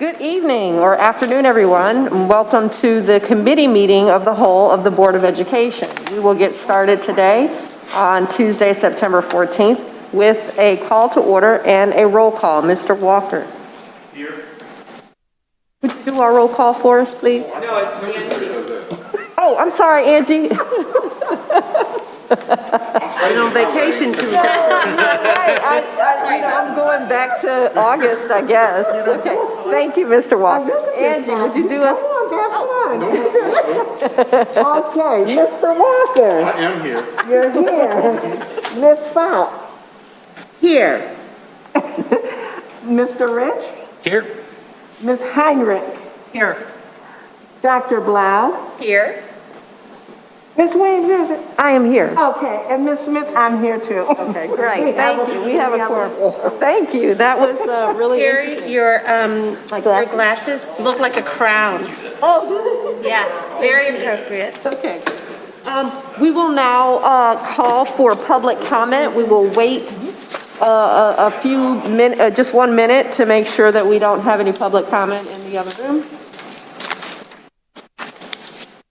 Good evening or afternoon, everyone, and welcome to the committee meeting of the whole of the Board of Education. We will get started today on Tuesday, September 14th with a call to order and a roll call. Mr. Walker. Here. Would you do our roll call for us, please? No, it's Angie. Oh, I'm sorry, Angie. I'm on vacation Tuesday. I'm going back to August, I guess. Okay, thank you, Mr. Walker. Angie, would you do us? Okay, Mr. Walker, I am here. you're here. Miss Fox, here. Mr. Rich, Here. Miss Heinrich, Here. Dr. Blau, Here. Miss Williams, is it? I am here. Okay, and Miss Smith, I'm here too. Okay, great, thank you. We have a quorum. Thank you, that was really Terry, interesting. your glasses look like a crown. Oh, Yes, very appropriate. okay. We will now call for public comment. We will wait a few minutes, just 1 minute, to make sure that we don't have any public comment in the other room.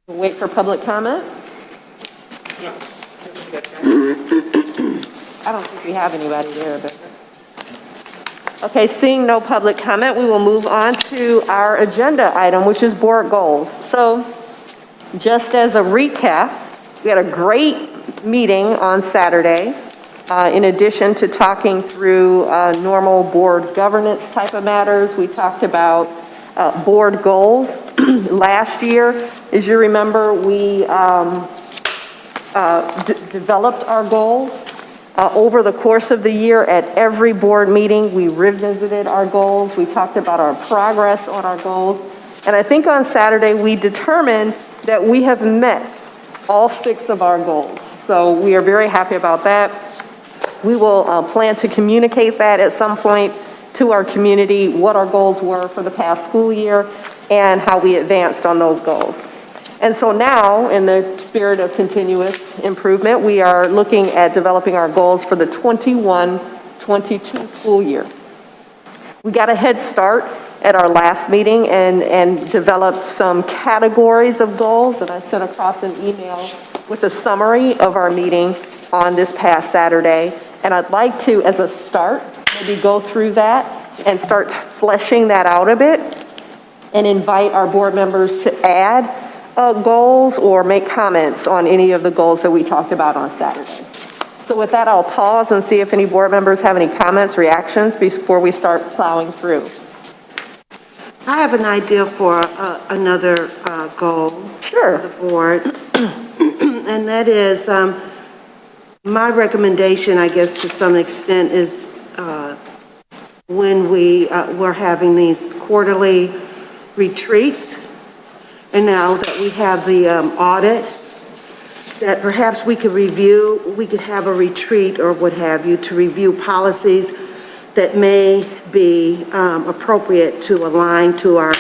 We'll wait for public comment. I don't think we have anybody there, but. Okay, seeing no public comment, we will move on to our agenda item, which is board goals. So, just as a recap, we had a great meeting on Saturday. In addition to talking through normal board governance type of matters, we talked about board goals. Last year, as you remember, we developed our goals. Over the course of the year, at every board meeting, we revisited our goals. We talked about our progress on our goals. And I think on Saturday, we determined that we have met all 6 of our goals. So we are very happy about that. We will plan to communicate that at some point to our community, what our goals were for the past school year and how we advanced on those goals. And so now, in the spirit of continuous improvement, we are looking at developing our goals for the 21-22 school year. We got a head start at our last meeting and developed some categories of goals that I sent across an email with a summary of our meeting on this past Saturday. And I'd like to, as a start, maybe go through that and start fleshing that out a bit and invite our board members to add goals or make comments on any of the goals that we talked about on Saturday. So with that, I'll pause and see if any board members have any comments, reactions before we start plowing through. I have an idea for another goal. Sure. For the board, and that is my recommendation, I guess, to some extent, is when we're having these quarterly retreats. And now that we have the audit, that perhaps we could have a retreat or what have you to review policies that may be appropriate to align to our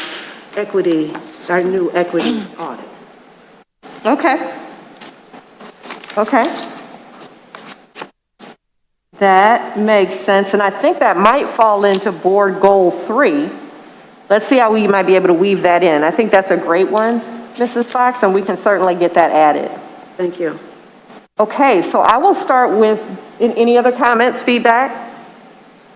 new equity audit. Okay. Okay. That makes sense, and I think that might fall into board goal 3. Let's see how we might be able to weave that in. I think that's a great one, Mrs. Fox, and we can certainly get that added. Thank you. Okay, so I will start with, any other comments, feedback?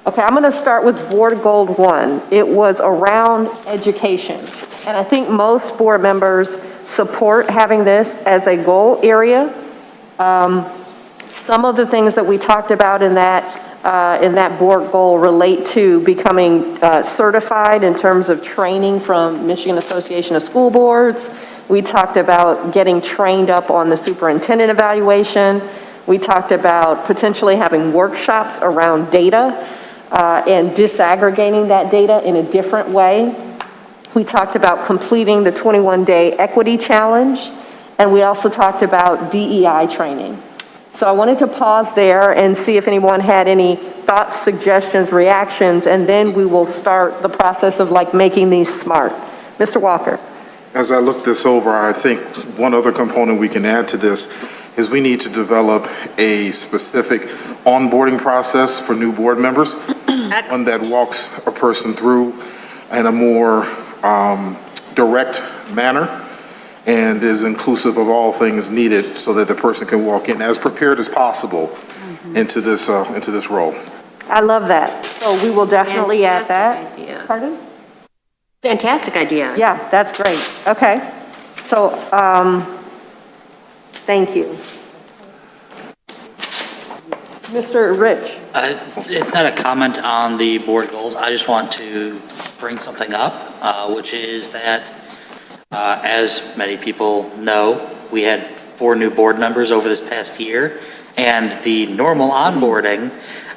Okay, I'm gonna start with board goal 1. It was around education. And I think most board members support having this as a goal area. Some of the things that we talked about in that board goal relate to becoming certified in terms of training from Michigan Association of School Boards. We talked about getting trained up on the superintendent evaluation. We talked about potentially having workshops around data and disaggregating that data in a different way. We talked about completing the 21-day equity challenge, and we also talked about DEI training. So I wanted to pause there and see if anyone had any thoughts, suggestions, reactions, and then we will start the process of making these smart. Mr. Walker. As I look this over, I think one other component we can add to this is we need to develop a specific onboarding process for new board members, one that walks a person through in a more direct manner and is inclusive of all things needed so that the person can walk in as prepared as possible into this role. I love that. So we will definitely add that. Fantastic idea. Pardon? Fantastic idea. Yeah, that's great. Okay. So, thank you. Mr. Rich? It's not a comment on the board goals. I just want to bring something up, which is that, as many people know, we had 4 new board members over this past year, and the normal onboarding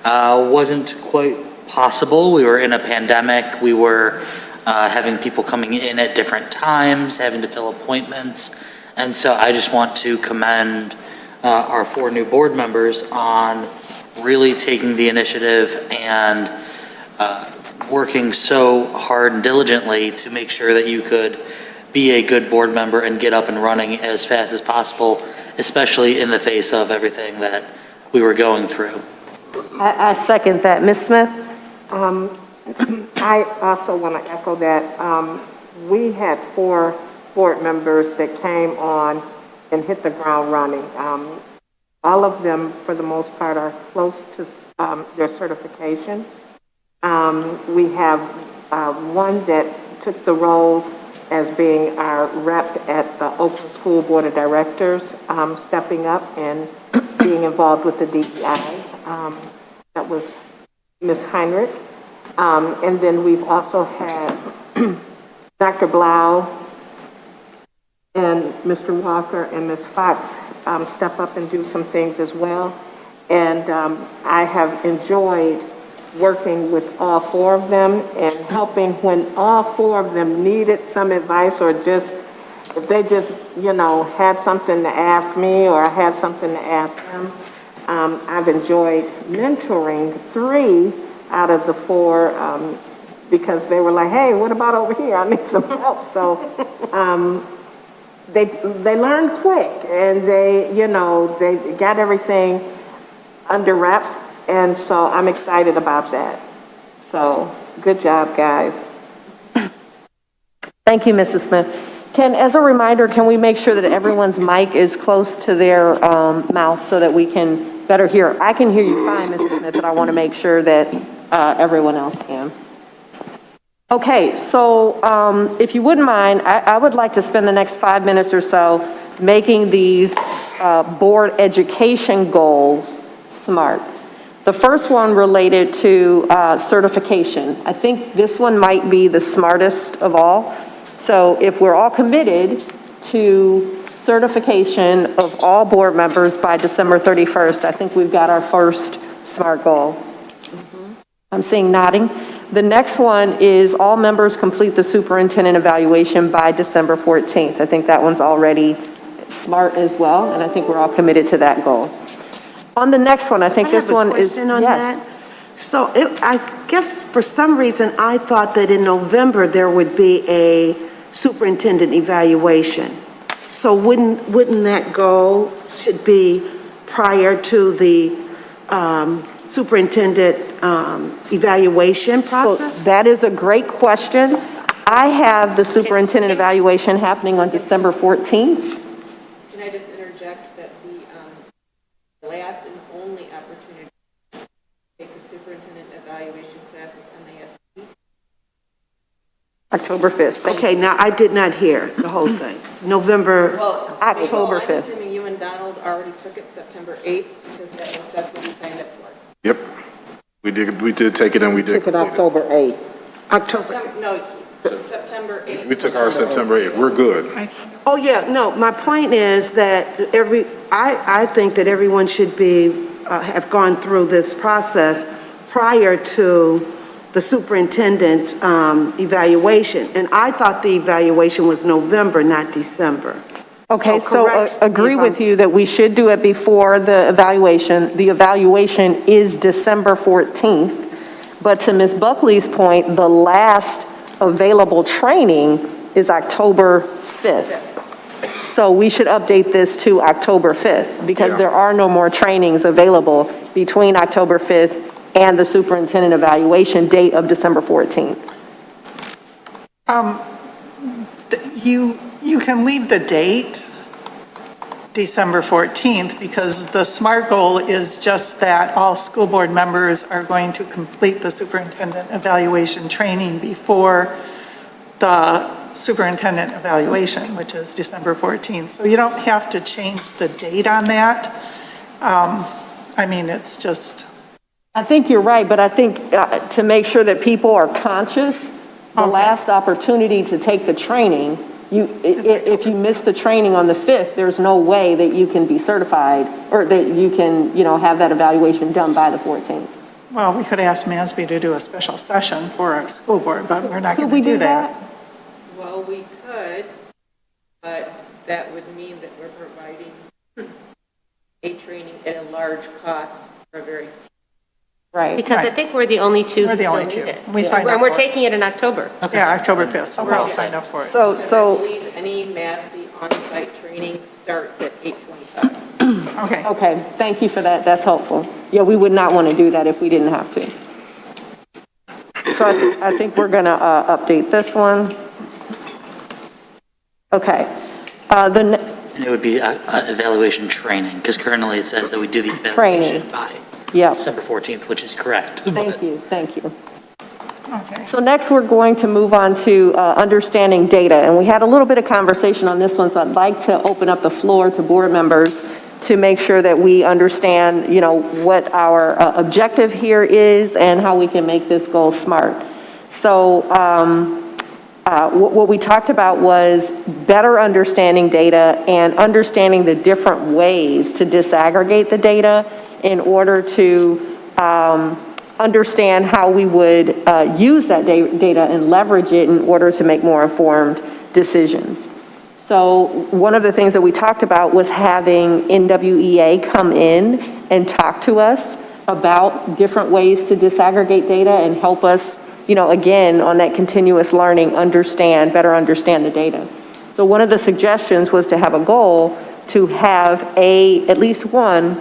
wasn't quite possible. We were in a pandemic. We were having people coming in at different times, having to fill appointments. And so I just want to commend our 4 new board members on really taking the initiative and working so hard and diligently to make sure that you could be a good board member and get up and running as fast as possible, especially in the face of everything that we were going through. I second that. Ms. Smith? I also want to echo that. We had 4 board members that came on and hit the ground running. All of them, for the most part, are close to their certifications. We have one that took the role as being our rep at the Oakland School Board of Directors, stepping up and being involved with the DEI. That was Ms. Heinrich. And then we've also had Dr. Blau and Mr. Walker and Ms. Fox step up and do some things as well. And I have enjoyed working with all 4 of them and helping when all 4 of them needed some advice or just, if they just, had something to ask me or I had something to ask them. I've enjoyed mentoring 3 out of the 4 because they were like, hey, what about over here? I need some help. So they learned quick and they got everything under wraps. And so I'm excited about that. So good job, guys. Thank you, Mrs. Smith. As a reminder, can we make sure that everyone's mic is close to their mouth so that we can better hear? I can hear you fine, Mrs. Smith, but I want to make sure that everyone else can. Okay, so if you wouldn't mind, I would like to spend the next 5 minutes or so making these board education goals SMART. The first one related to certification. I think this one might be the smartest of all. So if we're all committed to certification of all board members by December 31st, I think we've got our first SMART goal. I'm seeing nodding. The next one is all members complete the superintendent evaluation by December 14th. I think that one's already SMART as well, and I think we're all committed to that goal. On the next one, I think this one is, I have a question on yes. that. So I guess for some reason, I thought that in November there would be a superintendent evaluation. So wouldn't that goal should be prior to the superintendent evaluation process? So that is a great question. I have the superintendent evaluation happening on December 14th. Can I just interject that the last and only opportunity to take the superintendent evaluation class with MASC? October 5th. Okay, now I did not hear the whole thing. November, Well, October 5th. I'm assuming you and Donald already took it September 8th because that's what you signed up for. Yep. We did take it and we did. Took it October 8th. October. No, September 8th. We took our September 8th. We're good. Oh, yeah, no, my point is that I think that everyone should be, have gone through this process prior to the superintendent's evaluation. And I thought the evaluation was November, not December. Okay, so correct me agree if with I'm- you that we should do it before the evaluation. The evaluation is December 14th. But to Ms. Buckley's point, the last available training is October 5th. So we should update this to October 5th because Yeah. there are no more trainings available between October 5th and the superintendent evaluation date of December 14th. You can leave the date December 14th because the SMART goal is just that all school board members are going to complete the superintendent evaluation training before the superintendent evaluation, which is December 14th. So you don't have to change the date on that. I mean, it's just. I think you're right, but I think to make sure that people are conscious, the last opportunity to take the training, if you miss the training on the 5th, there's no way that you can be certified or that you can, have that evaluation done by the 14th. Well, we could ask MASB to do a special session for our school board, but we're not Could going we to do do that. Well, we could, but that would mean that we're providing a training at a large cost for a very. Right. Because I think we're the only two We're who the still only need two. it. We signed up And we're for it. taking it in October. Yeah, October 5th, so we're all signed up for it. So, I believe any MASB on-site training starts at 8:25. Okay. thank you for that. That's helpful. Yeah, we would not want to do that if we didn't have to. So I think we're going to update this one. Okay. And it would be evaluation training, because currently it says that we do the evaluation by Yeah. December 14th, which is correct. Thank you. Okay. So next, we're going to move on to understanding data. And we had a little bit of conversation on this one, so I'd like to open up the floor to board members to make sure that we understand, what our objective here is and how we can make this goal SMART. So what we talked about was better understanding data and understanding the different ways to disaggregate the data in order to understand how we would use that data and leverage it in order to make more informed decisions. So one of the things that we talked about was having NWEA come in and talk to us about different ways to disaggregate data and help us, again, on that continuous learning, better understand the data. So one of the suggestions was to have a goal to have at least one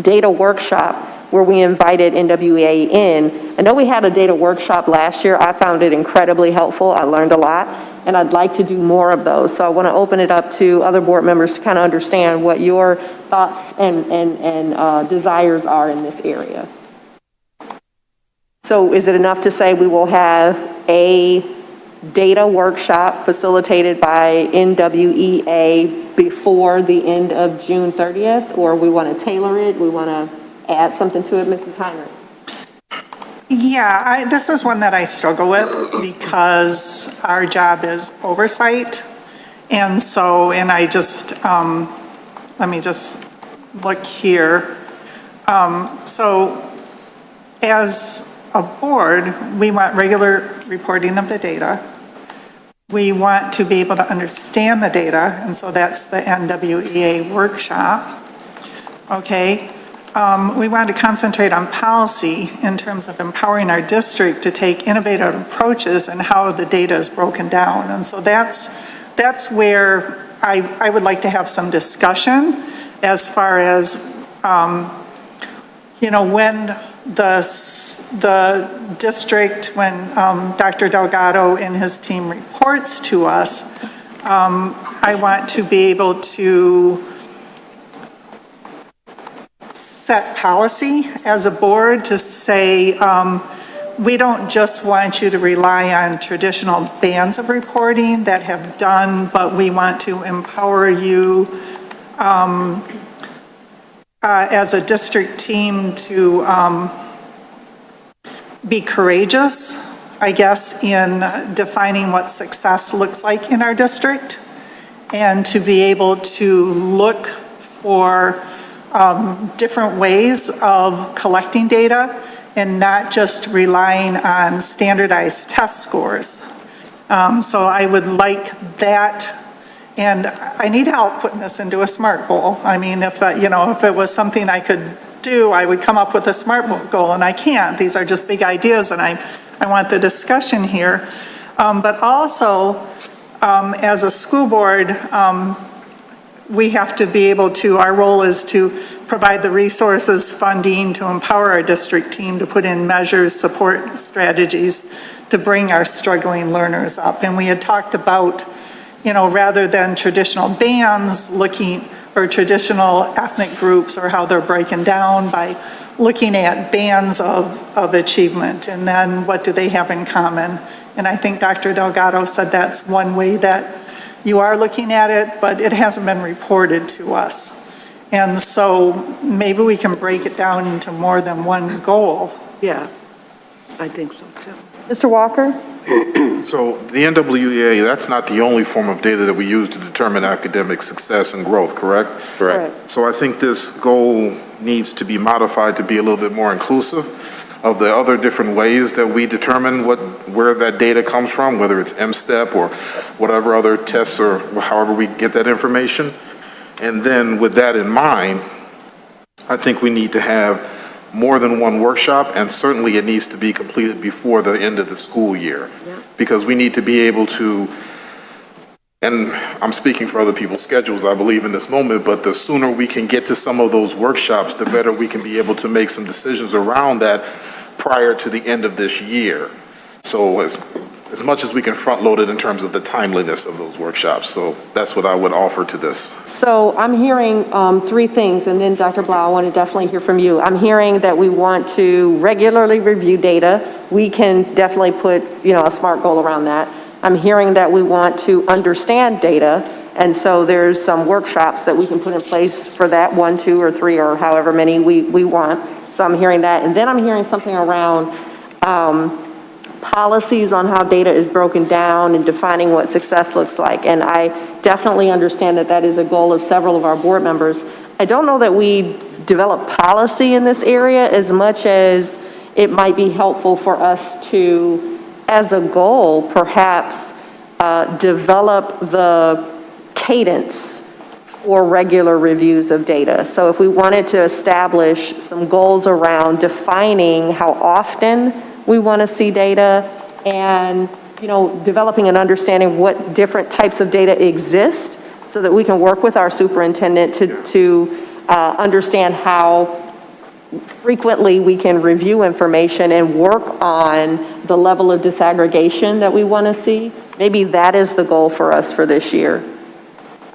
data workshop where we invited NWEA in. I know we had a data workshop last year. I found it incredibly helpful. I learned a lot, and I'd like to do more of those. So I want to open it up to other board members to kind of understand what your thoughts and desires are in this area. So is it enough to say we will have a data workshop facilitated by NWEA before the end of June 30th, or we want to tailor it, we want to add something to it, Mrs. Heinrich? Yeah, this is one that I struggle with because our job is oversight. And I just, let me just look here. So as a board, we want regular reporting of the data. We want to be able to understand the data, and so that's the NWEA workshop. Okay. We want to concentrate on policy in terms of empowering our district to take innovative approaches and how the data is broken down. And so that's where I would like to have some discussion as far as, when the district, when Dr. Delgado and his team reports to us, I want to be able to set policy as a board to say, we don't just want you to rely on traditional bands of reporting that have done, but we want to empower you as a district team to be courageous, I guess, in defining what success looks like in our district, and to be able to look for different ways of collecting data and not just relying on standardized test scores. So I would like that, and I need help putting this into a SMART goal. I mean, if it was something I could do, I would come up with a SMART goal, and I can't. These are just big ideas, and I want the discussion here. But also, as a school board, we have to be able to, our role is to provide the resources, funding to empower our district team to put in measures, support strategies to bring our struggling learners up. And we had talked about, rather than traditional bands or traditional ethnic groups or how they're breaking down, by looking at bands of achievement and then what do they have in common. And I think Dr. Delgado said that's one way that you are looking at it, but it hasn't been reported to us. And so maybe we can break it down into more than one goal. Yeah, I think so too. Mr. Walker? So the NWEA, that's not the only form of data that we use to determine academic success and growth, correct? Correct. So I think this goal needs to be modified to be a little bit more inclusive of the other different ways that we determine where that data comes from, whether it's M-STEP or whatever other tests or however we get that information. And then with that in mind, I think we need to have more than one workshop, and certainly it needs to be completed before the end of the school year. Yeah. Because we need to be able to, and I'm speaking for other people's schedules, I believe in this moment, but the sooner we can get to some of those workshops, the better we can be able to make some decisions around that prior to the end of this year. So as much as we can front load it in terms of the timeliness of those workshops. So that's what I would offer to this. So I'm hearing three things, and then Dr. Blau, I want to definitely hear from you. I'm hearing that we want to regularly review data. We can definitely put, a SMART goal around that. I'm hearing that we want to understand data, and so there's some workshops that we can put in place for that, 1, 2, or 3, or however many we want. So I'm hearing that, and then I'm hearing something around policies on how data is broken down and defining what success looks like. And I definitely understand that that is a goal of several of our board members. I don't know that we develop policy in this area as much as it might be helpful for us to, as a goal, perhaps develop the cadence for regular reviews of data. So if we wanted to establish some goals around defining how often we want to see data and, developing an understanding of what different types of data exist so that we can work with our superintendent to understand how frequently we can review information and work on the level of disaggregation that we want to see. Maybe that is the goal for us for this year.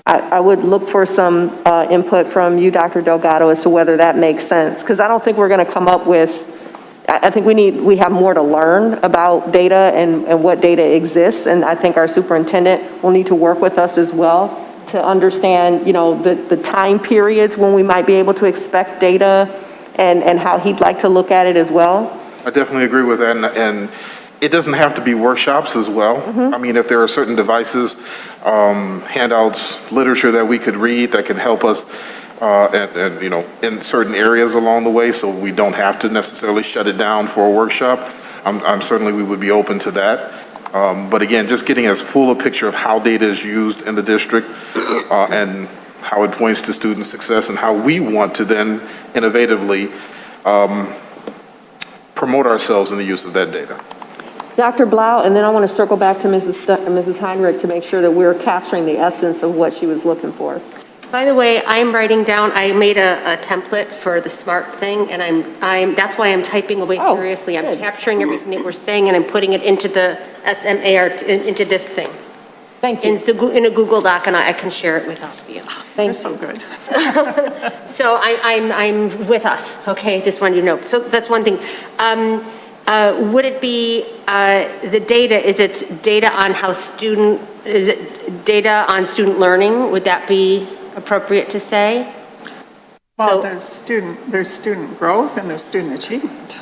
I would look for some input from you, Dr. Delgado, as to whether that makes sense, because I don't think we're going to come up with, I think we have more to learn about data and what data exists, and I think our superintendent will need to work with us as well to understand, the time periods when we might be able to expect data and how he'd like to look at it as well. I definitely agree with that, and it doesn't have to be workshops as well. I mean, if there are certain devices, handouts, literature that we could read that can help us in certain areas along the way, so we don't have to necessarily shut it down for a workshop, I'm certainly, we would be open to that. But again, just getting as full a picture of how data is used in the district and how it points to student success and how we want to then innovatively promote ourselves in the use of that data. Dr. Blau, and then I want to circle back to Mrs. Heinrich to make sure that we're capturing the essence of what she was looking for. By the way, I'm writing down, I made a template for the SMART thing, and that's why I'm typing away furiously. I'm capturing everything that we're saying, and I'm putting it into the SMART, into this thing. Thank you. In a Google Doc, and I can share it with all of you. Thank you. So good. So I'm with us, okay? Just wanted you to know. So that's one thing. Would it be the data, is it data on is it data on student learning? Would that be appropriate to say? Well, there's student growth and there's student achievement.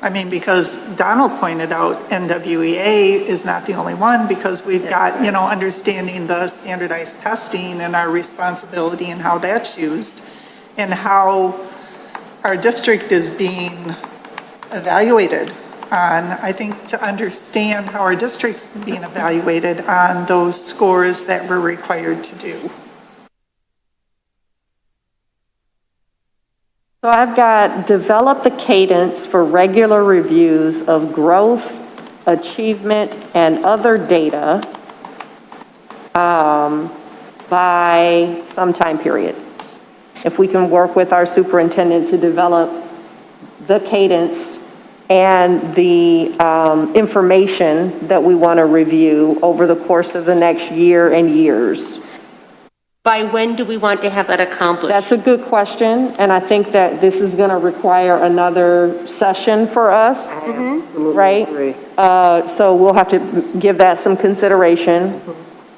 I mean, because Donald pointed out NWEA is not the only one, because we've got, understanding the standardized testing and our responsibility and how that's used and how our district is being evaluated on, I think, to understand how our district's being evaluated on those scores that we're required to do. So I've got develop the cadence for regular reviews of growth, achievement, and other data by some time period. If we can work with our superintendent to develop the cadence and the information that we want to review over the course of the next year and years? By when do we want to have that accomplished? That's a good question, and I think that this is going to require another session for us, right? So we'll have to give that some consideration.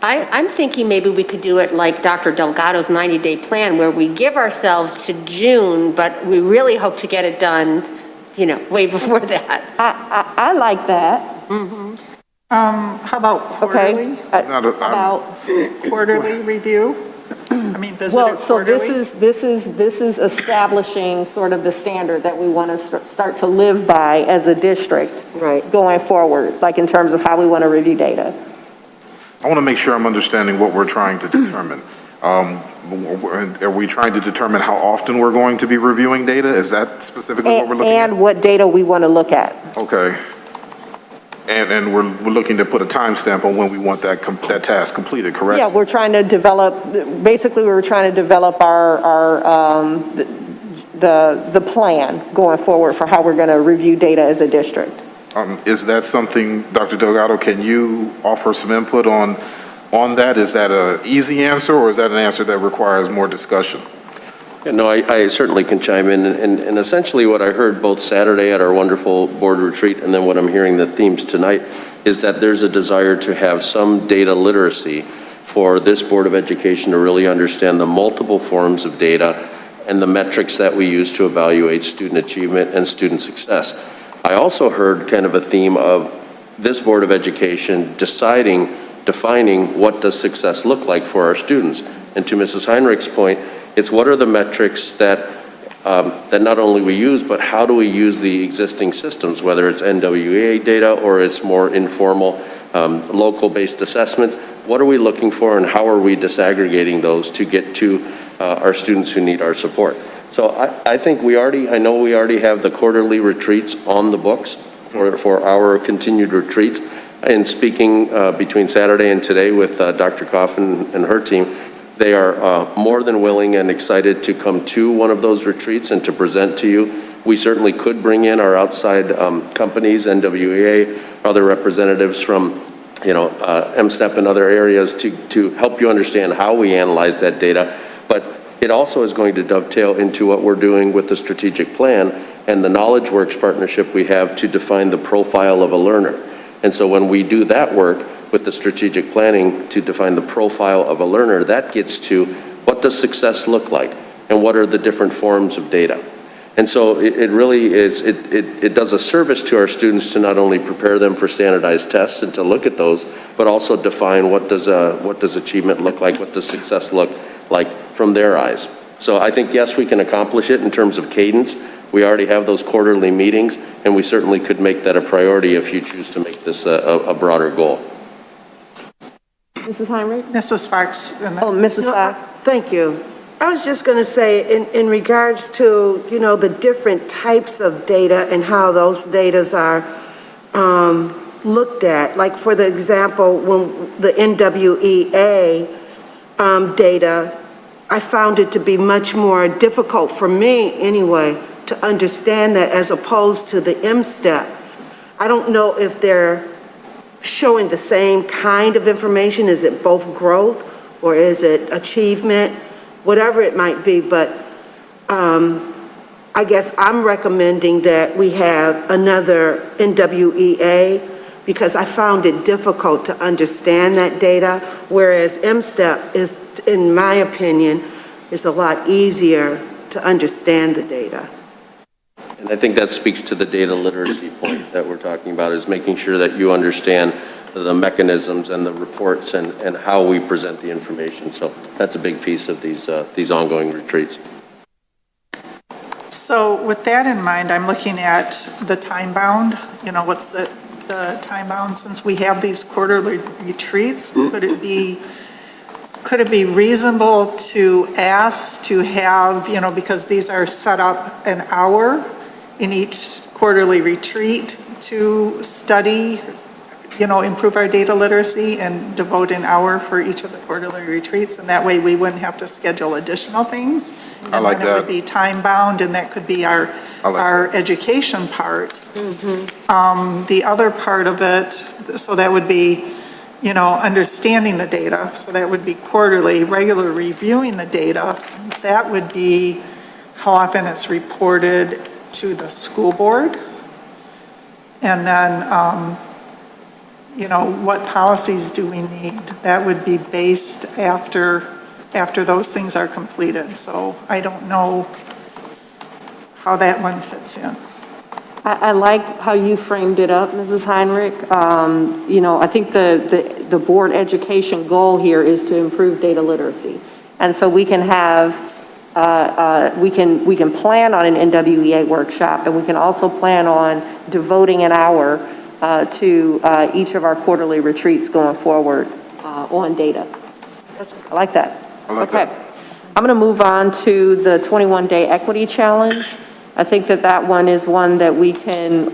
I'm thinking maybe we could do it like Dr. Delgado's 90-day plan, where we give ourselves to June, but we really hope to get it done, way before that. I like that. How about quarterly? About Quarterly review? I mean, visit Well, it so quarterly? this is establishing sort of the standard that we want to start to live by as a district. Right. Going forward, like in terms of how we want to review data. I want to make sure I'm understanding what we're trying to determine. Are we trying to determine how often we're going to be reviewing data? Is that specifically what we're looking at? And what data we want to look at. Okay. And we're looking to put a timestamp on when we want that task completed, correct? Yeah, we're trying to develop, basically, we were trying to develop the plan going forward for how we're going to review data as a district. Is that something, Dr. Delgado, can you offer some input on that? Is that an easy answer, or is that an answer that requires more discussion? Yeah, no, I certainly can chime in, and essentially what I heard both Saturday at our wonderful board retreat and then what I'm hearing the themes tonight is that there's a desire to have some data literacy for this Board of Education to really understand the multiple forms of data and the metrics that we use to evaluate student achievement and student success. I also heard kind of a theme of this Board of Education defining what does success look like for our students. And to Mrs. Heinrich's point, it's what are the metrics that not only we use, but how do we use the existing systems, whether it's NWEA data or it's more informal, local-based assessments. What are we looking for, and how are we disaggregating those to get to our students who need our support? So I think I know we already have the quarterly retreats on the books for our continued retreats. And speaking between Saturday and today with Dr. Coffin and her team, they are more than willing and excited to come to one of those retreats and to present to you. We certainly could bring in our outside companies, NWEA, other representatives from MSTEP and other areas to help you understand how we analyze that data. But it also is going to dovetail into what we're doing with the strategic plan and the Knowledge Works partnership we have to define the profile of a learner. And so when we do that work with the strategic planning to define the profile of a learner, that gets to what does success look like and what are the different forms of data. And so it really is, it does a service to our students to not only prepare them for standardized tests and to look at those, but also define what does achievement look like, what does success look like from their eyes. So I think, yes, we can accomplish it in terms of cadence. We already have those quarterly meetings, and we certainly could make that a priority if you choose to make this a broader goal. Mrs. Heinrich? Mrs. Fox. Oh, Mrs. Fox? Thank you. I was just going to say, in regards to, the different types of data and how those datas are looked at, like for the example, when the NWEA data, I found it to be much more difficult for me anyway to understand that as opposed to the MSTEP. I don't know if they're showing the same kind of information. Is it both growth or is it achievement? Whatever it might be, but I guess I'm recommending that we have another NWEA because I found it difficult to understand that data, whereas MSTEP is, in my opinion, is a lot easier to understand the data. And I think that speaks to the data literacy point that we're talking about, is making sure that you understand the mechanisms and the reports and how we present the information. So that's a big piece of these ongoing retreats. So with that in mind, I'm looking at the time bound. What's the time bound since we have these quarterly retreats? Could it be reasonable to ask to have, because these are set up an hour in each quarterly retreat to study improve our data literacy and devote an hour for each of the quarterly retreats, and that way we wouldn't have to schedule additional things. I like And then it would that. be time-bound, and that could be our, I like our education part. The other part of it, so that would be, understanding the data, so that would be quarterly, regular reviewing the data. That would be how often it's reported to the school board. And then, what policies do we need? That would be based after those things are completed. So I don't know how that one fits in. I like how you framed it up, Mrs. Heinrich. I think the board education goal here is to improve data literacy. And so we can have, we can plan on an NWEA workshop, and we can also plan on devoting an hour to each of our quarterly retreats going forward on data. I like that. I like Okay. that. I'm going to move on to the 21-day equity challenge. I think that one is one that we can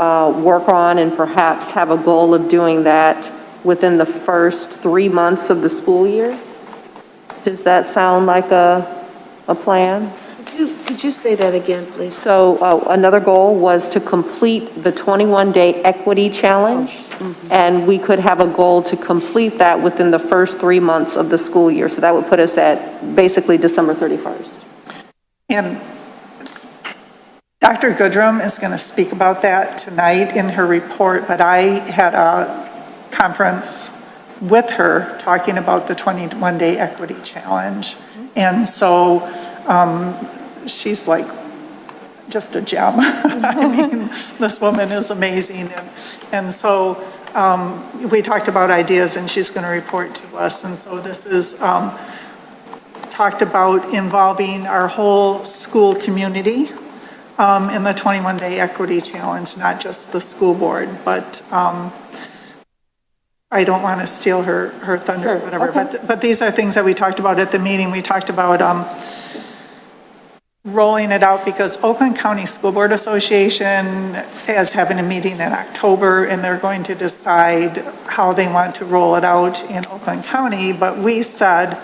work on and perhaps have a goal of doing that within the first 3 months of the school year. Does that sound like a plan? Could you say that again, please? So another goal was to complete the 21-day equity challenge, and we could have a goal to complete that within the first 3 months of the school year. So that would put us at basically December 31st. And Dr. Goodrum is going to speak about that tonight in her report, but I had a conference with her talking about the 21-day equity challenge. And so she's like just a gem. I mean, this woman is amazing. And so we talked about ideas, and she's going to report to us. And so this is talked about involving our whole school community in the 21-day equity challenge, not just the school board, but I don't want to steal her thunder or whatever, okay. but these are things that we talked about at the meeting. We talked about rolling it out because Oakland County School Board Association is having a meeting in October, and they're going to decide how they want to roll it out in Oakland County, but we said,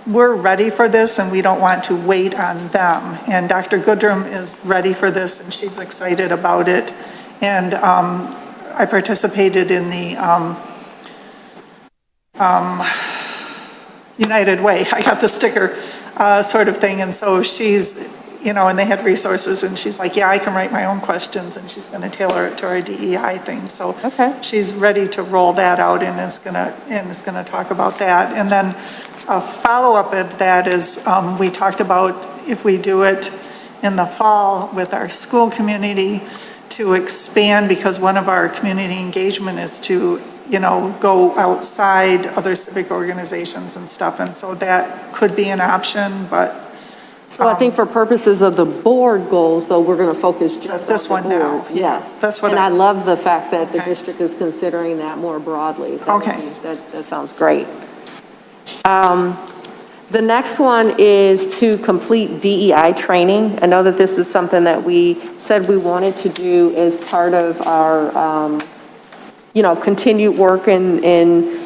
we're ready for this and we don't want to wait on them. And Dr. Goodrum is ready for this and she's excited about it. And I participated in the United Way. I got the sticker sort of thing. And so she's, and they had resources and she's like, yeah, I can write my own questions, and she's going to tailor it to our DEI thing. So Okay. she's ready to roll that out and is going to talk about that. And then a follow-up of that is we talked about if we do it in the fall with our school community to expand, because one of our community engagement is to, go outside other civic organizations and stuff. And so that could be an option, but. So I think for purposes of the board goals, though, we're going to focus just This on the one now, board. yeah. Yes. That's what And I- I love the fact that the Okay. district is considering that more broadly. Okay. That sounds great. The next one is to complete DEI training. I know that this is something that we said we wanted to do as part of our, continued work in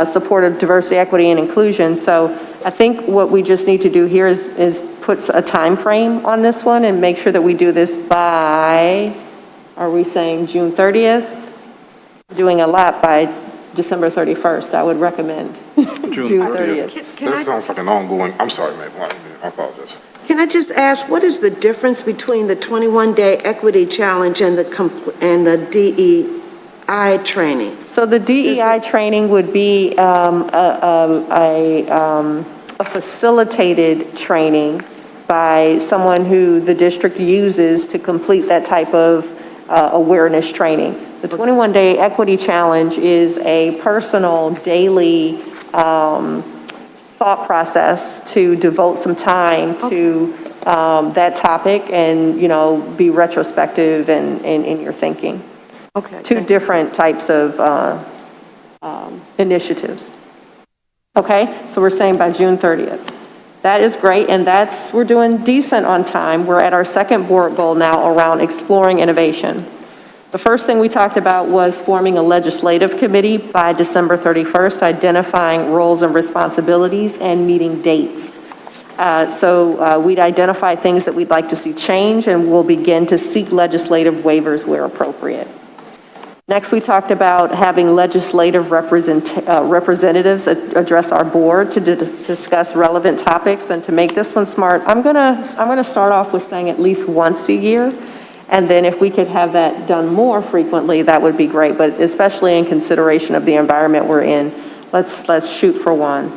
support of diversity, equity, and inclusion. So I think what we just need to do here is put a time frame on this one and make sure that we do this by, are we saying June 30th? Doing a lot by December 31st, I would recommend. June 30th. 30th. That sounds like an ongoing, I'm sorry, ma'am, I apologize. Can I just ask, what is the difference between the 21-day equity challenge and the DEI training? So the DEI training would be a facilitated training by someone who the district uses to complete that type of awareness training. The 21-day equity challenge is a personal daily thought process to devote some time to that topic and, be retrospective in your thinking. Okay. Two different types of initiatives. Okay, so we're saying by June 30th. That is great, and we're doing decent on time. We're at our second board goal now around exploring innovation. The first thing we talked about was forming a legislative committee by December 31st, identifying roles and responsibilities and meeting dates. So we'd identify things that we'd like to see change, and we'll begin to seek legislative waivers where appropriate. Next, we talked about having legislative representatives address our board to discuss relevant topics. And to make this one smart, I'm gonna start off with saying at least once a year. And then if we could have that done more frequently, that would be great. But especially in consideration of the environment we're in, let's shoot for one.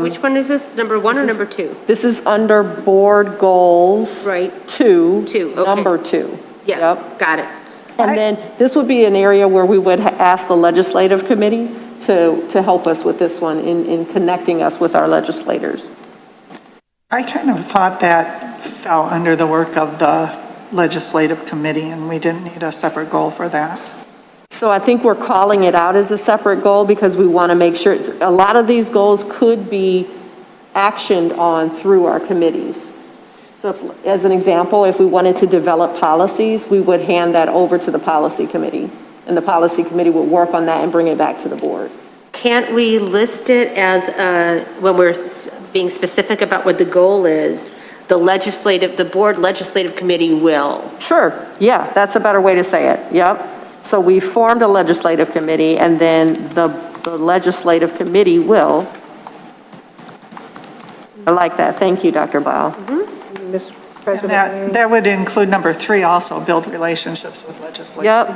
Which one is this, number 1 or number 2? This is under board goals. Right. 2. 2, okay. Number 2. Yes, Yep. got it. And then this would be an area where we would ask the legislative committee to help us with this one in connecting us with our legislators. I kind of thought that fell under the work of the legislative committee, and we didn't need a separate goal for that. So I think we're calling it out as a separate goal because we want to make sure, a lot of these goals could be actioned on through our committees. So if, as an example, if we wanted to develop policies, we would hand that over to the policy committee, and the policy committee would work on that and bring it back to the board. Can't we list it as, when we're being specific about what the goal is, the board legislative committee will? Sure, yeah, that's a better way to say it, yep. So we formed a legislative committee, and then the legislative committee will. I like that, thank you, Dr. Blau. Mr. And President? that would include number 3 also, build relationships with legislators. Yep,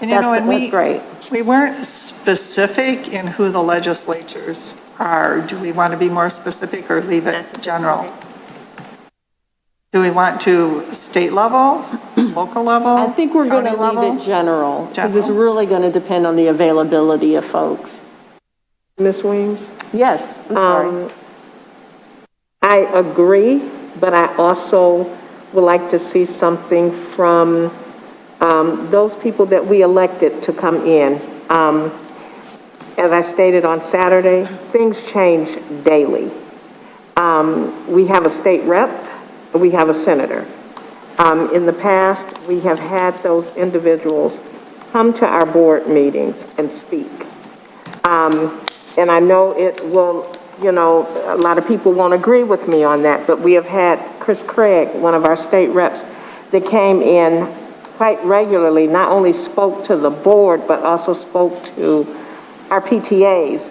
And you know, and that's great. we weren't specific in who the legislatures are. Do we want to be more specific or leave it general? Do we want to state level, local level? I think we're going to county leave level? it general, because it's General? really going to depend on the availability of folks. Ms. Weems? Yes, I'm sorry. I agree, but I also would like to see something from those people that we elected to come in. As I stated on Saturday, things change daily. We have a state rep, we have a senator. In the past, we have had those individuals come to our board meetings and speak. And I know it will, you know, a lot of people won't agree with me on that, but we have had Chris Craig, one of our state reps, that came in quite regularly, not only spoke to the board, but also spoke to our PTAs,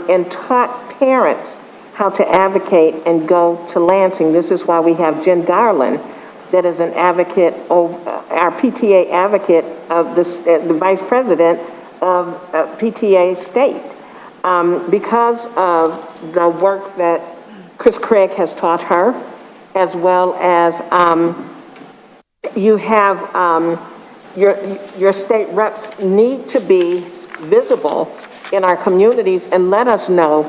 and taught parents how to advocate and go to Lansing. This is why we have Jen Garland, that is an advocate, our PTA advocate of the vice president of PTA state. Because of the work that Chris Craig has taught her, as well as you have your state reps need to be visible in our communities and let us know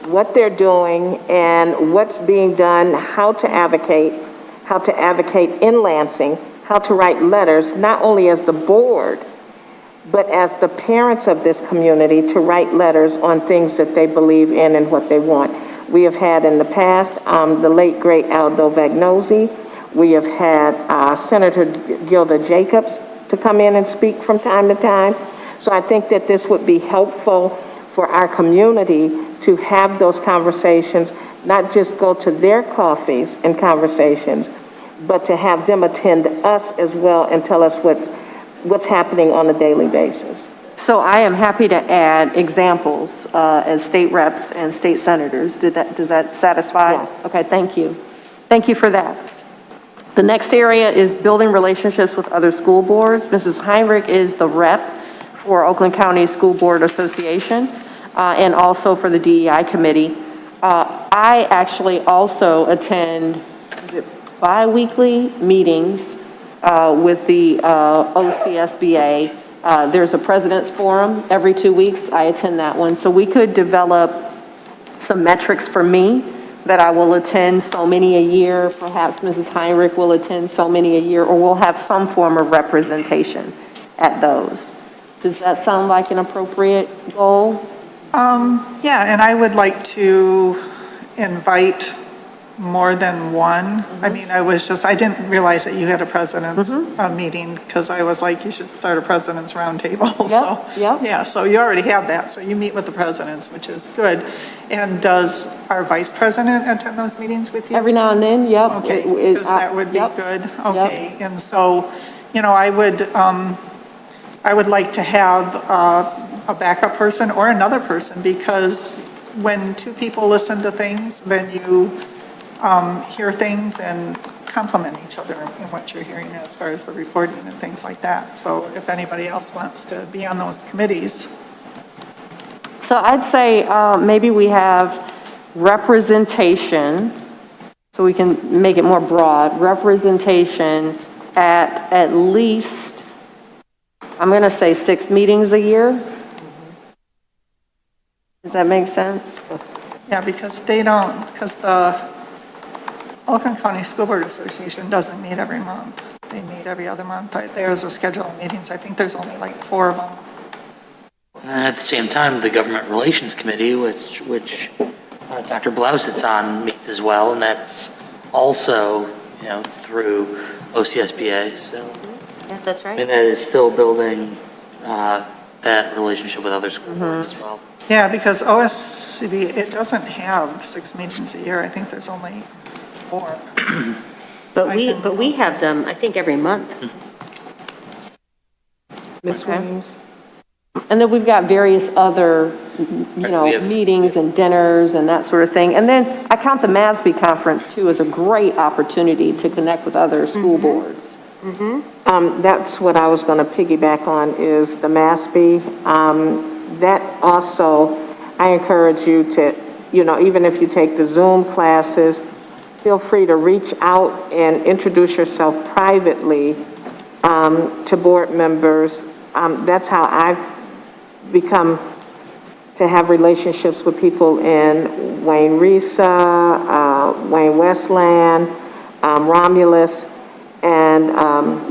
what they're doing and what's being done, how to advocate in Lansing, how to write letters, not only as the board, but as the parents of this community, to write letters on things that they believe in and what they want. We have had in the past the late, great Aldo Vagnozzi. We have had Senator Gilda Jacobs to come in and speak from time to time. So I think that this would be helpful for our community to have those conversations, not just go to their coffees and conversations, but to have them attend us as well and tell us what's happening on a daily basis. So I am happy to add examples as state reps and state senators. Does that satisfy? Yes. Okay, thank you. Thank you for that. The next area is building relationships with other school boards. Mrs. Heinrich is the rep for Oakland County School Board Association and also for the DEI committee. I actually also attend bi-weekly meetings with the OCSBA. There's a president's forum every 2 weeks. I attend that one. So we could develop some metrics for me that I will attend so many a year. Perhaps Mrs. Heinrich will attend so many a year, or we'll have some form of representation at those. Does that sound like an appropriate goal? Yeah, and I would like to invite more than one. I mean, I didn't realize that you had a president's meeting, because I was like, you should start a president's roundtable. So, yep. yeah, so you already have that, so you meet with the presidents, which is good. And does our vice president attend those meetings with you? Every now and then, yep. Okay, because that would be Yep. good. Okay, and so, I would like to have a backup person or another person, because when two people listen to things, then you hear things and compliment each other in what you're hearing as far as the reporting and things like that. So if anybody else wants to be on those committees. So I'd say maybe we have representation, so we can make it more broad, representation at least, I'm going to say 6 meetings a year. Does that make sense? Yeah, because the Oakland County School Board Association doesn't meet every month. They meet every other month. There's a schedule of meetings. I think there's only like 4 of them. And then at the same time, the Government Relations Committee, which Dr. Blau sits on, meets as well, and that's also, through OCSBA, so. Yeah, that's I right. mean, that is still building that relationship with other school boards as well. Yeah, because OSCB, it doesn't have 6 meetings a year. I think there's only 4. But we have them, I think, every month. Ms. Williams? And then we've got various other, We have- meetings and dinners and that sort of thing. And then I count the MASB conference too as a great opportunity to connect with other school boards. That's what I was going to piggyback on, is the MASB. That also, I encourage you to, even if you take the Zoom classes, feel free to reach out and introduce yourself privately to board members. That's how I've become to have relationships with people in Wayne Risa, Wayne Westland, Romulus, and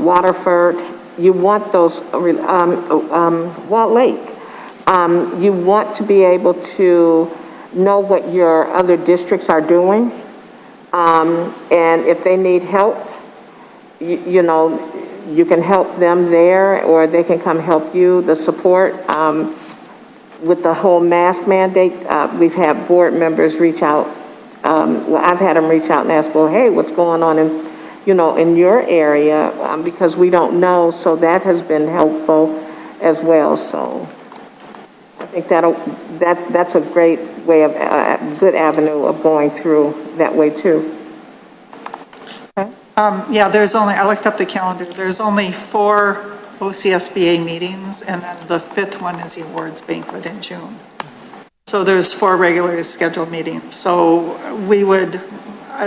Waterford. You want those, Walt Lake. You want to be able to know what your other districts are doing. And if they need help, you can help them there, or they can come help you. The support with the whole mask mandate, we've had board members reach out. I've had them reach out and ask, well, hey, what's going on in your area, because we don't know. So that has been helpful as well. So I think that's a great way of, good avenue of going through that way too. Yeah, I looked up the calendar. There's only 4 OCSBA meetings, and then the 5th one is the awards banquet in June. So there's 4 regularly scheduled meetings. So we would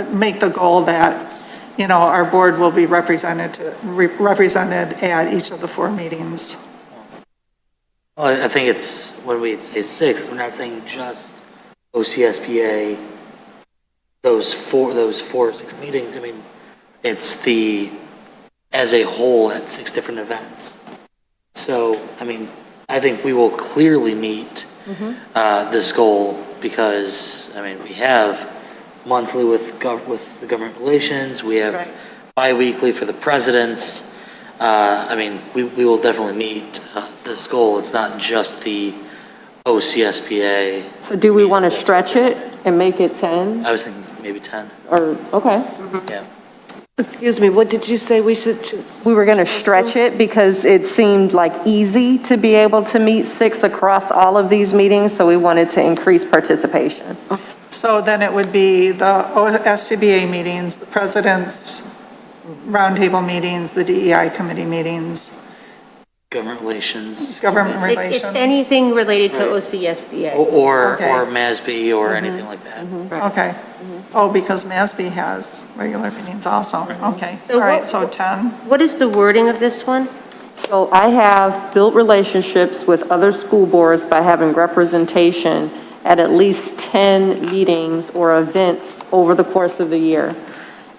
make the goal that, our board will be represented at each of the 4 meetings. Well, I think it's, when we say 6, we're not saying just OCSBA, those 4 or 6 meetings. I mean, it's as a whole at 6 different events. So, I mean, I think we will clearly meet this goal, because, we have monthly with the government relations, we have bi-weekly for the presidents. We will definitely meet this goal. It's not just the OCSBA. So do we want to stretch it and make it 10? I was thinking maybe 10. Or, okay. Yeah. Excuse me, what did you say we should? We were going to stretch it because it seemed like easy to be able to meet 6 across all of these meetings, so we wanted to increase participation. So then it would be the SCBA meetings, the president's roundtable meetings, the DEI committee meetings, Government relations. government It's relations. anything related to OCSBA. Or Okay. MASB or anything like that. Okay. Oh, because MASB has regular meetings also. Okay. So All right, what- so 10. What is the wording of this one? So I have built relationships with other school boards by having representation at least 10 meetings or events over the course of the year.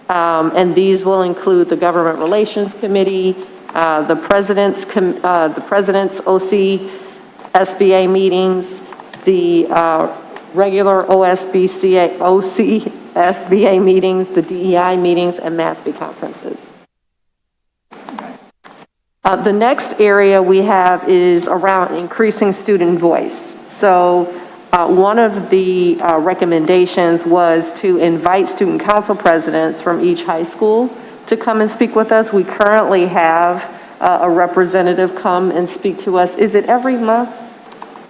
And these will include the Government Relations Committee, the President's OC SBA meetings, the regular OSBCA, SBA meetings, the DEI meetings, and MASB conferences. The next area we have is around increasing student voice. So one of the recommendations was to invite student council presidents from each high school to come and speak with us. We currently have a representative come and speak to us. Is it every month,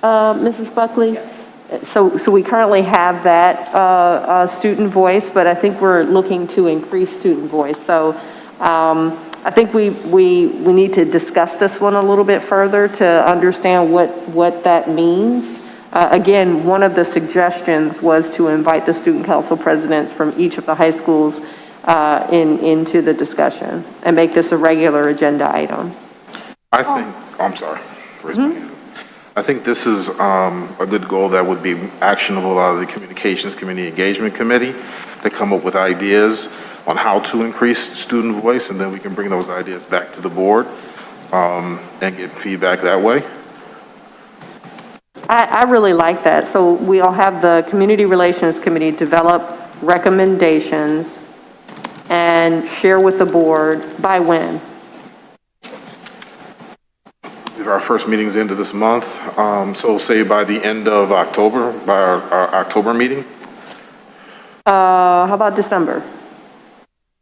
Mrs. Buckley? Yes. So we currently have that student voice, but I think we're looking to increase student voice. So I think we need to discuss this one a little bit further to understand what that means. Again, one of the suggestions was to invite the student council presidents from each of the high schools into the discussion and make this a regular agenda item. I think, I'm sorry. Raise my hand. I think this is a good goal that would be actionable out of the Communications Committee Engagement Committee to come up with ideas on how to increase student voice, and then we can bring those ideas back to the board and get feedback that way. I really like that. So we'll have the Community Relations Committee develop recommendations and share with the board by when? Our first meeting's into this month, so say by the end of October, by our October meeting. How about December?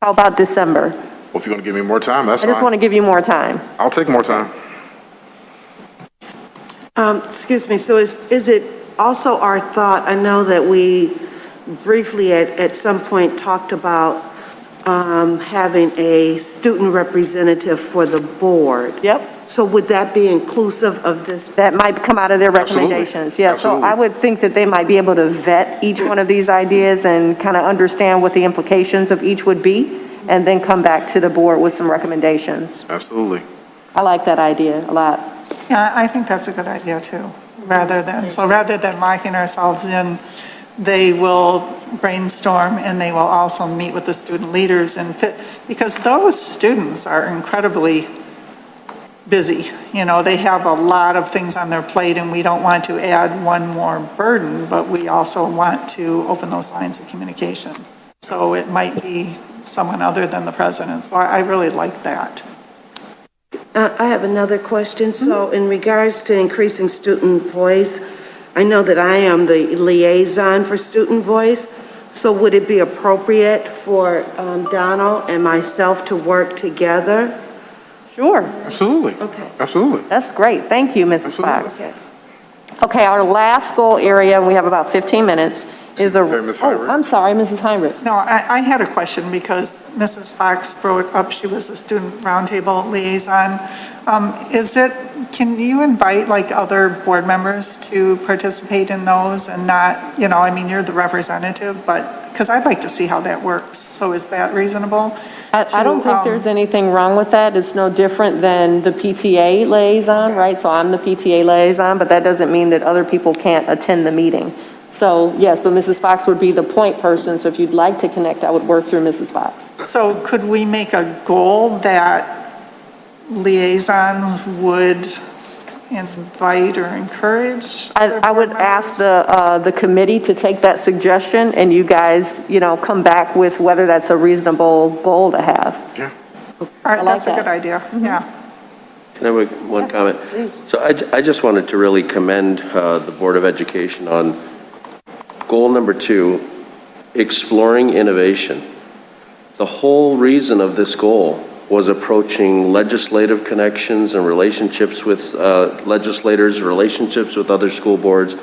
How about December? Well, if you're gonna give me more time, that's I fine. just want to give you more time. I'll take more time. Excuse me, so is it also our thought, I know that we briefly at some point talked about having a student representative for the board. Yep. So would that be inclusive of this? That might come out of their recommendations. Yeah, so I would think that they might be able to vet each one of these ideas and kind of understand what the implications of each would be, and then come back to the board with some recommendations. Absolutely. I like that idea a lot. Yeah, I think that's a good idea too. Rather than locking ourselves in, they will brainstorm and they will also meet with the student leaders and fit, because those students are incredibly busy. You know, they have a lot of things on their plate and we don't want to add one more burden, but we also want to open those lines of communication. So it might be someone other than the president. So I really like that. I have another question. So in regards to increasing student voice, I know that I am the liaison for student voice. So would it be appropriate for Donald and myself to work together? Sure. Absolutely. Okay. Absolutely. That's great. Thank you, Mrs. Fox. Okay. Okay, our last goal area, and we have about 15 minutes, is Sorry, Ms. Heinrich. I'm sorry, Mrs. Heinrich. No, I had a question because Mrs. Fox brought up she was a student roundtable liaison. Can you invite like other board members to participate in those and not, you know, I mean, you're the representative, but, because I'd like to see how that works. So is that reasonable? I don't think there's anything wrong with that. It's no different than the PTA liaison, right? So I'm the PTA liaison, but that doesn't mean that other people can't attend the meeting. So yes, but Mrs. Fox would be the point person, so if you'd like to connect, I would work through Mrs. Fox. So could we make a goal that liaisons would invite or encourage? I would ask the committee to take that suggestion, and you guys, you know, come back with whether that's a reasonable goal to have. Yeah. All right, like that's a that. good idea, yeah. Can I make one comment? So I just wanted to really commend the Board of Education on goal number 2, exploring innovation. The whole reason of this goal was approaching legislative connections and relationships with legislators, relationships with other school boards,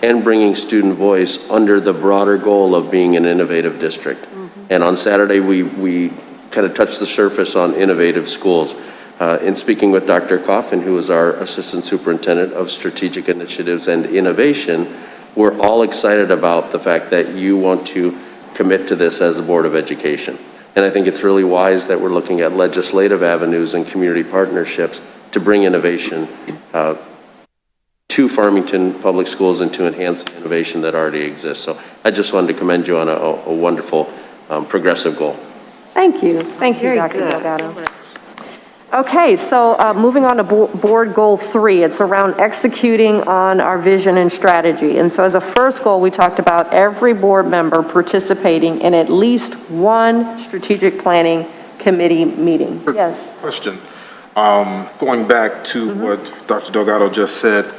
and bringing student voice under the broader goal of being an innovative district. And on Saturday, we kind of touched the surface on innovative schools. In speaking with Dr. Coffin, who is our Assistant Superintendent of Strategic Initiatives and Innovation, we're all excited about the fact that you want to commit to this as a Board of Education. And I think it's really wise that we're looking at legislative avenues and community partnerships to bring innovation to Farmington Public Schools and to enhance the innovation that already exists. So I just wanted to commend you on a wonderful progressive goal. Thank you. Thank you, Very Dr. good. Delgado. Okay, so moving on to Board Goal 3, it's around executing on our vision and strategy. And so as a first goal, we talked about every board member participating in at least one strategic planning committee meeting. Yes. Question. Going back to what Dr. Delgado just said,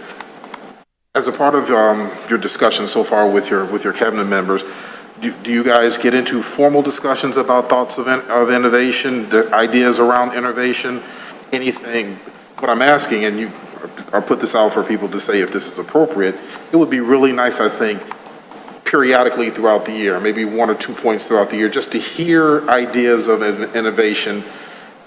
as a part of your discussion so far with your cabinet members, do you guys get into formal discussions about thoughts of innovation, the ideas around innovation, anything? What I'm asking, and I'll put this out for people to say if this is appropriate, it would be really nice, I think, periodically throughout the year, maybe 1 or 2 points throughout the year, just to hear ideas of innovation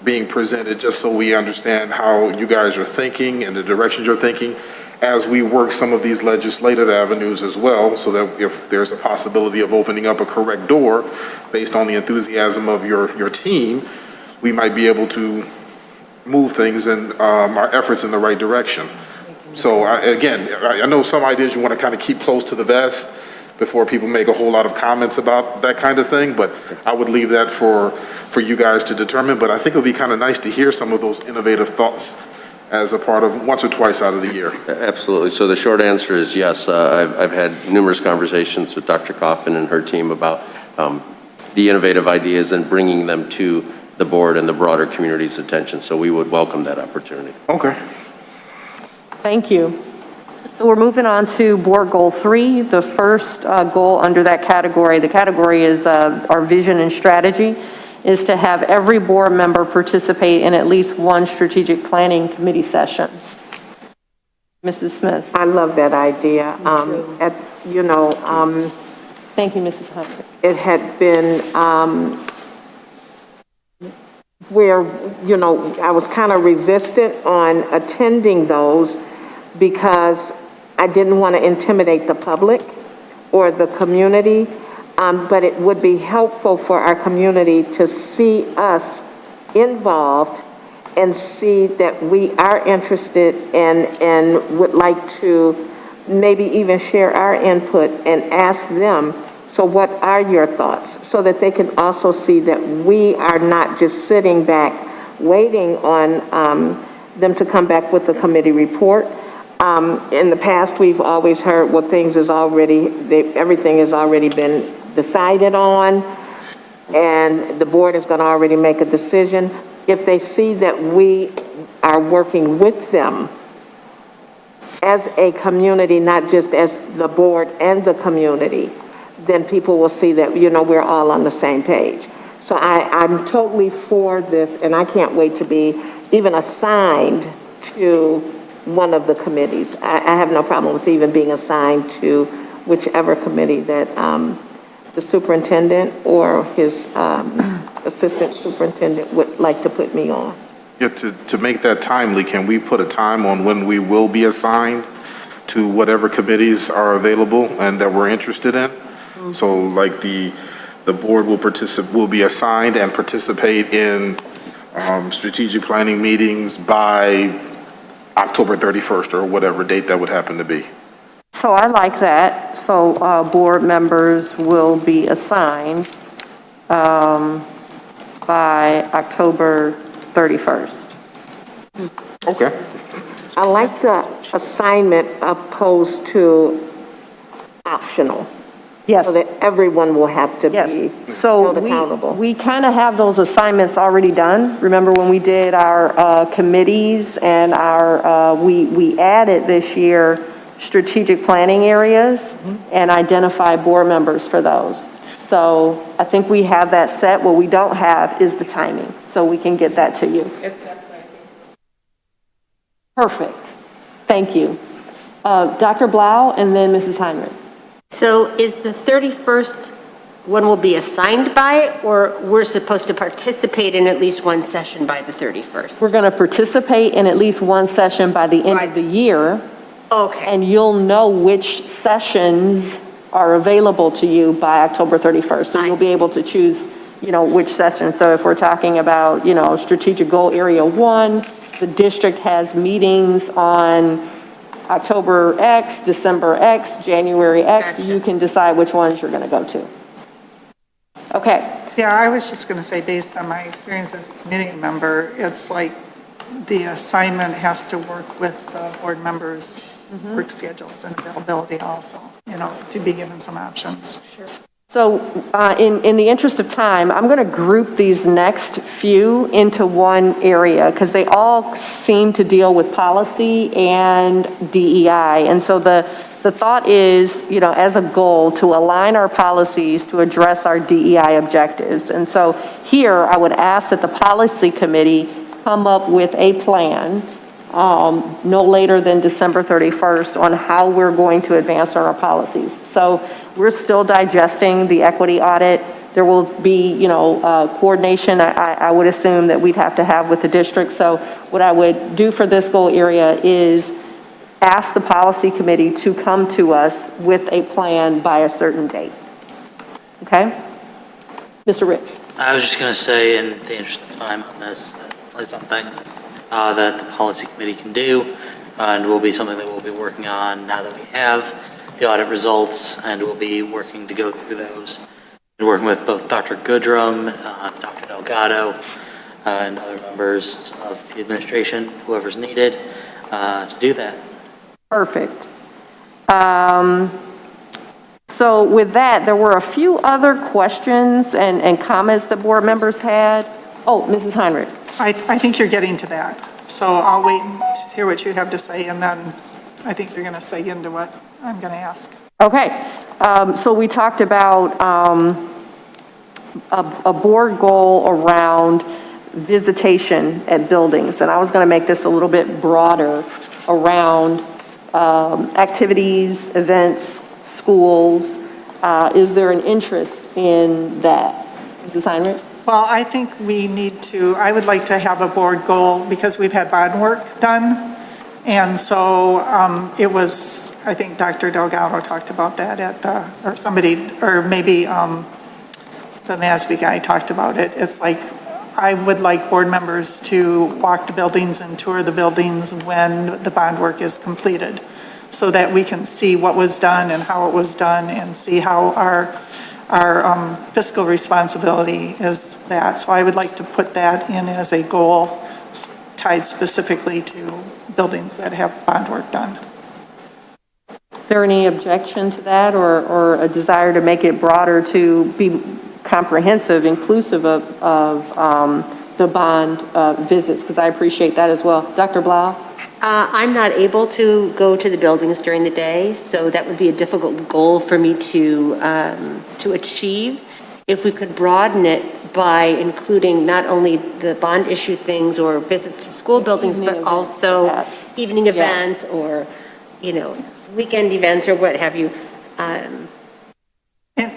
being presented, just so we understand how you guys are thinking and the directions you're thinking as we work some of these legislative avenues as well, so that if there's a possibility of opening up a correct door based on the enthusiasm of your team, we might be able to move things and our efforts in the right direction. So I know some ideas you want to kind of keep close to the vest before people make a whole lot of comments about that kind of thing, but I would leave that for you guys to determine. But I think it would be kind of nice to hear some of those innovative thoughts as a part of once or twice out of the year. Absolutely. So the short answer is yes. I've had numerous conversations with Dr. Coffin and her team about the innovative ideas and bringing them to the board and the broader community's attention. So we would welcome that opportunity. Okay. Thank you. So we're moving on to Board Goal 3. The first goal under that category, the category is our vision and strategy, is to have every board member participate in at least one strategic planning committee session. Mrs. Smith. I love that idea. Thank you, Mrs. Hunter. It had been where, I was kind of resistant on attending those because I didn't want to intimidate the public or the community. But it would be helpful for our community to see us involved and see that we are interested and would like to maybe even share our input and ask them, so what are your thoughts? So that they can also see that we are not just sitting back waiting on them to come back with a committee report. In the past, we've always heard, well, everything has already been decided on, and the board is going to already make a decision. If they see that we are working with them as a community, not just as the board and the community, then people will see that, we're all on the same page. So I'm totally for this, and I can't wait to be even assigned to one of the committees. I have no problem with even being assigned to whichever committee that the superintendent or his assistant superintendent would like to put me on. Yeah, to make that timely, can we put a time on when we will be assigned to whatever committees are available and that we're interested in? So like the board will be assigned and participate in strategic planning meetings by October 31st or whatever date that would happen to be. So I like that. So board members will be assigned by October 31st. Okay. I like the assignment opposed to optional. Yes. So that everyone will have to Yes. be So held accountable. we kind of have those assignments already done. Remember when we did our committees and we added this year strategic planning areas and identify board members for those. So I think we have that set. What we don't have is the timing. So we can get that to you. It's set by, Perfect. Thank you. Dr. Blau and then Mrs. Heinrich. So is the 31st one will be assigned by, or we're supposed to participate in at least one session by the 31st? We're going to participate in at least one session by the end of the year. Okay. And you'll know which sessions are available to you by October 31st. So you'll be able to choose, which session. So if we're talking about, strategic goal area 1, the district has meetings on October X, December X, January X. Gotcha. You can decide which ones you're going to go to. Okay. Yeah, I was just going to say, based on my experience as a committee member, it's like the assignment has to work with the board members' work schedules and availability also, to be given some options. So in the interest of time, I'm going to group these next few into one area because they all seem to deal with policy and DEI. And so the thought is, as a goal, to align our policies to address our DEI objectives. And so here, I would ask that the policy committee come up with a plan no later than December 31st on how we're going to advance our policies. So we're still digesting the equity audit. There will be, coordination, I would assume, that we'd have to have with the district. So what I would do for this goal area is ask the policy committee to come to us with a plan by a certain date. Okay? Mr. Rich. I was just going to say, in the interest of time on this, that's something that the policy committee can do, and will be something that we'll be working on now that we have the audit results, and we'll be working to go through those, and working with both Dr. Goodrum, Dr. Delgado, and other members of the administration, whoever's needed, to do that. Perfect. So with that, there were a few other questions and comments that board members had. Oh, Mrs. Heinrich. I think you're getting to that. So I'll wait to hear what you have to say, and then I think you're going to say into what I'm going to ask. Okay. So we talked about a board goal around visitation at buildings, and I was going to make this a little bit broader around activities, events, schools. Is there an interest in that? Mrs. Heinrich? Well, I think I would like to have a board goal because we've had bond work done. And so it was, I think Dr. Delgado talked about that or somebody, or maybe the MASB guy talked about it. It's like, I would like board members to walk the buildings and tour the buildings when the bond work is completed, so that we can see what was done and how it was done and see how our fiscal responsibility is that. So I would like to put that in as a goal tied specifically to buildings that have bond work done. Is there any objection to that or a desire to make it broader to be comprehensive, inclusive of the bond visits? Because I appreciate that as well. Dr. Blau? I'm not able to go to the buildings during the day, so that would be a difficult goal for me to achieve. If we could broaden it by including not only the bond issue things or visits to school buildings, but also perhaps. evening events or, weekend events or what have you.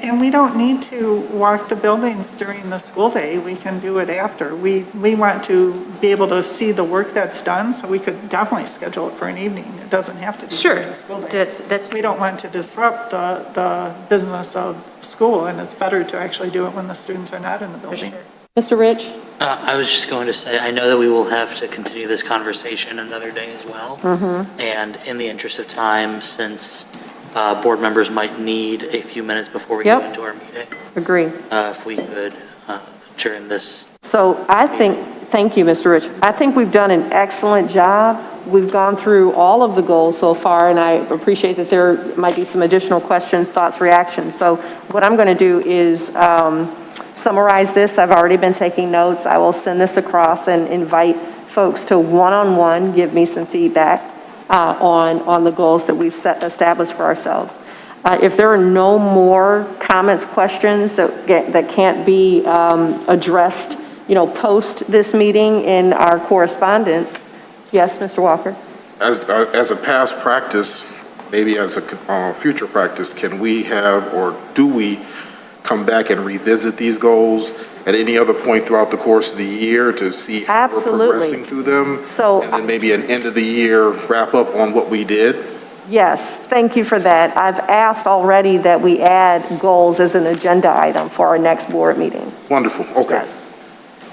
And we don't need to walk the buildings during the school day. We can do it after. We want to be able to see the work that's done, so we could definitely schedule it for an evening. It doesn't have to be during the school day. That's We don't want to disrupt the business of school, and it's better to actually do it when the students are not in the building. Mr. Rich? I was just going to say, I know that we will have to continue this conversation another day as well. And in the interest of time, since board members might need a few minutes before we go into our meeting. Agree. If we could adjourn this. So thank you, Mr. Rich. I think we've done an excellent job. We've gone through all of the goals so far, and I appreciate that there might be some additional questions, thoughts, reactions. So what I'm going to do is summarize this. I've already been taking notes. I will send this across and invite folks to one-on-one, give me some feedback on the goals that we've established for ourselves. If there are no more comments, questions that can't be addressed, post this meeting in our correspondence. Yes, Mr. Walker? As a past practice, maybe as a future practice, can we have, or do we come back and revisit these goals at any other point throughout the course of the year to see how we're progressing through them? And then maybe an end of the year wrap up on what we did? Yes, thank you for that. I've asked already that we add goals as an agenda item for our next board meeting. Wonderful, okay. Yes.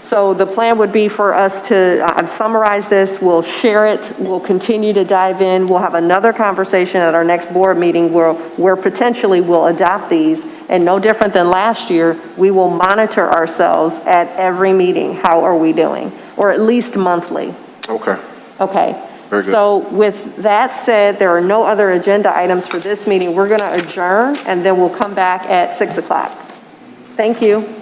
So the plan would be for us to, I've summarized this, we'll share it, we'll continue to dive in, we'll have another conversation at our next board meeting where potentially we'll adopt these, and no different than last year, we will monitor ourselves at every meeting. How are we doing? Or at least monthly. Okay. Okay. Very good. So with that said, there are no other agenda items for this meeting. We're going to adjourn, and then we'll come back at 6 o'clock. Thank you.